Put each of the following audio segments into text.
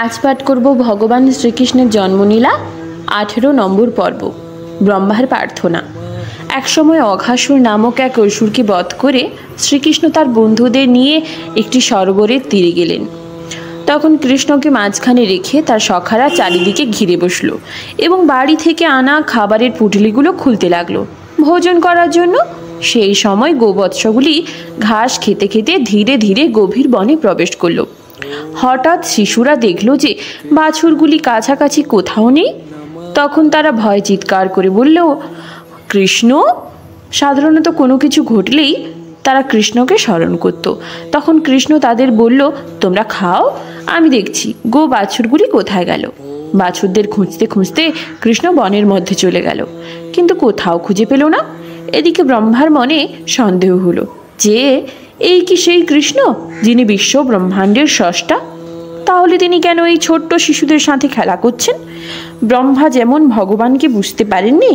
আজ পাঠ করব ভগবান শ্রীকৃষ্ণের জন্মলীলা 18 নম্বর পর্ব, ব্রহ্মার প্রার্থনা। একসময় অঘাসুর নামক এক অসুরকে বধ করে শ্রীকৃষ্ণ তার বন্ধুদের নিয়ে একটি সরোবরের তীরে গেলেন। তখন কৃষ্ণকে মাঝখানে রেখে তার সখারা চারিদিকে ঘিরে বসলো এবং বাড়ি থেকে আনা খাবারের পুঁটলিগুলো খুলতে লাগলো ভোজন করার জন্য। সেই সময় গোবৎসগুলি ঘাস খেতে খেতে ধীরে ধীরে গভীর বনে প্রবেশ করলো। হঠাৎ শিশুরা দেখল যে বাছুরগুলি কাছাকাছি কোথাও নেই। তখন তারা ভয় চিৎকার করে বলল, কৃষ্ণ। সাধারণত কোনো কিছু ঘটলেই তারা কৃষ্ণকে স্মরণ করত। তখন কৃষ্ণ তাদের বলল, তোমরা খাও, আমি দেখছি গো বাছুরগুলি কোথায় গেল। বাছুরদের খুঁজতে খুঁজতে কৃষ্ণ বনের মধ্যে চলে গেল, কিন্তু কোথাও খুঁজে পেল না। এদিকে ব্রহ্মার মনে সন্দেহ হলো যে এই কি সেই কৃষ্ণ যিনি বিশ্ব ব্রহ্মাণ্ডের স্রষ্টা? তাহলে তিনি কেন এই ছোট্ট শিশুদের সাথে খেলা করছেন? ব্রহ্মা যেমন ভগবানকে বুঝতে পারেননি,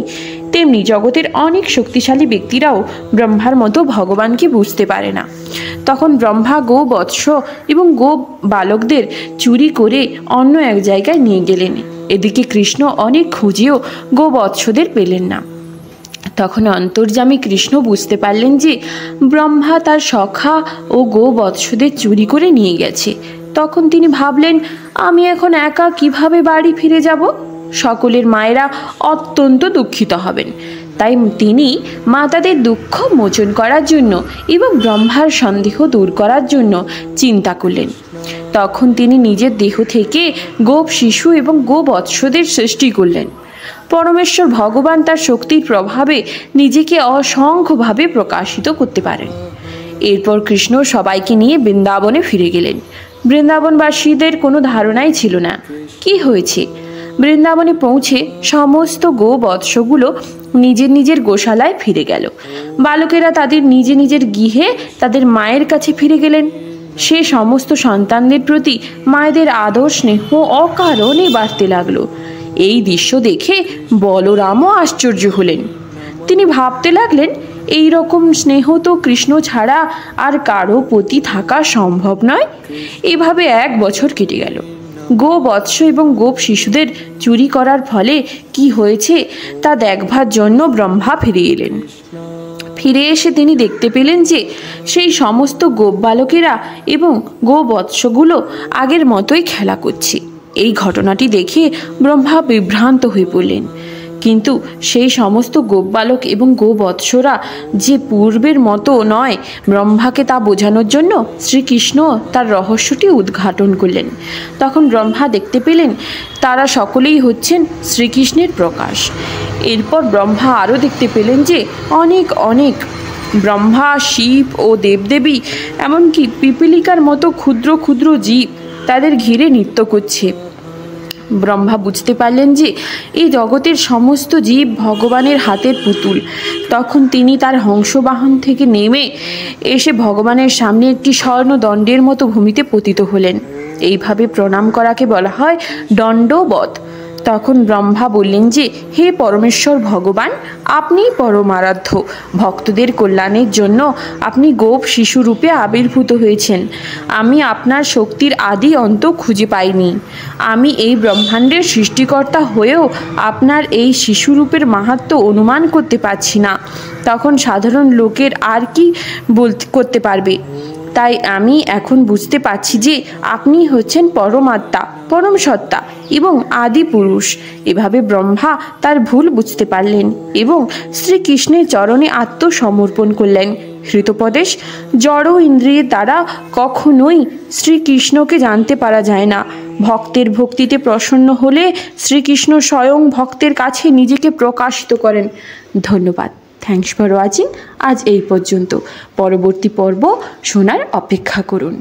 তেমনি জগতের অনেক শক্তিশালী ব্যক্তিরাও ব্রহ্মার মতো ভগবানকে বুঝতে পারে না। তখন ব্রহ্মা গো বৎস এবং গো বালকদের চুরি করে অন্য এক জায়গায় নিয়ে গেলেন। এদিকে কৃষ্ণ অনেক খুঁজেও গো বৎসদের পেলেন না। তখন অন্তর্যামী কৃষ্ণ বুঝতে পারলেন যে ব্রহ্মা তার সখা ও গো বৎসদের চুরি করে নিয়ে গেছে। তখন তিনি ভাবলেন, আমি এখন একা কিভাবে বাড়ি ফিরে যাব? সকলের মায়েরা অত্যন্ত দুঃখিত হবেন। তাই তিনি মাতাদের দুঃখ মোচন করার জন্য এবং ব্রহ্মার সন্দেহ দূর করার জন্য চিন্তা করলেন। তখন তিনি নিজের দেহ থেকে গোপ শিশু এবং গো বৎসদের সৃষ্টি করলেন। পরমেশ্বর ভগবান তার শক্তির প্রভাবে নিজেকে অসংখ্যভাবে প্রকাশিত করতে পারেন। এরপর কৃষ্ণ সবাইকে নিয়ে বৃন্দাবনে ফিরে গেলেন। বৃন্দাবনবাসীদের কোনো ধারণাই ছিল না কি হয়েছে। বৃন্দাবনে পৌঁছে সমস্ত গো বৎসগুলো নিজের নিজের গোশালায় ফিরে গেল। বালকেরা তাদের নিজে নিজের গৃহে তাদের মায়ের কাছে ফিরে গেলেন। সে সমস্ত সন্তানদের প্রতি মায়েদের আদর স্নেহ অকারণে বাড়তে লাগলো। এই দৃশ্য দেখে বলরামও আশ্চর্য হলেন। তিনি ভাবতে লাগলেন, এই রকম স্নেহ তো কৃষ্ণ ছাড়া আর কারো প্রতি থাকা সম্ভব নয়। এভাবে 1 বছর কেটে গেল। গো বৎস এবং গোপ শিশুদের চুরি করার ফলে কি হয়েছে তা দেখবার জন্য ব্রহ্মা ফিরে এলেন। ফিরে এসে তিনি দেখতে পেলেন যে সেই সমস্ত গোপ বালকেরা এবং গো বৎসগুলো আগের মতোই খেলা করছে। এই ঘটনাটি দেখে ব্রহ্মা বিভ্রান্ত হয়ে পড়লেন। কিন্তু সেই সমস্ত গোপবালক এবং গোবৎসরা যে পূর্বের মতো নয়, ব্রহ্মাকে তা বোঝানোর জন্য শ্রীকৃষ্ণ তার রহস্যটি উদ্ঘাটন করলেন। তখন ব্রহ্মা দেখতে পেলেন তারা সকলেই হচ্ছেন শ্রীকৃষ্ণের প্রকাশ। এরপর ব্রহ্মা আরও দেখতে পেলেন যে অনেক ব্রহ্মা, শিব ও দেবদেবী, এমনকি পিপীলিকার মতো ক্ষুদ্র ক্ষুদ্র জীব তাদের ঘিরে নৃত্য করছে। ব্রহ্মা বুঝতে পারলেন যে এই জগতের সমস্ত জীব ভগবানের হাতের পুতুল। তখন তিনি তার হংসবাহন থেকে নেমে এসে ভগবানের সামনে একটি স্বর্ণদণ্ডের মতো ভূমিতে পতিত হলেন। এইভাবে প্রণাম করাকে বলা হয় দণ্ডবৎ। তখন ব্রহ্মা বললেন যে, হে পরমেশ্বর ভগবান, আপনি পরমারাধ্য। ভক্তদের কল্যাণের জন্য আপনি গোপ শিশু রূপে আবির্ভূত হয়েছেন। আমি আপনার শক্তির আদি অন্ত খুঁজে পাইনি। আমি এই ব্রহ্মাণ্ডের সৃষ্টিকর্তা হয়েও আপনার এই শিশুরূপের মাহাত্ম্য অনুমান করতে পারছি না। তখন সাধারণ লোকের আর কি করতে পারবে? তাই আমি এখন বুঝতে পারছি যে আপনি হচ্ছেন পরমাত্মা, পরম সত্তা এবং আদি পুরুষ। এভাবে ব্রহ্মা তার ভুল বুঝতে পারলেন এবং শ্রীকৃষ্ণের চরণে আত্মসমর্পণ করলেন। হৃতোপদেশ: জড় ইন্দ্রিয়ের দ্বারা কখনোই শ্রীকৃষ্ণকে জানতে পারা যায় না। ভক্তের ভক্তিতে প্রসন্ন হলে শ্রীকৃষ্ণ স্বয়ং ভক্তের কাছে নিজেকে প্রকাশিত করেন। ধন্যবাদ। Thanks for watching. আজ এই পর্যন্ত। পরবর্তী পর্ব শোনার অপেক্ষা করুন।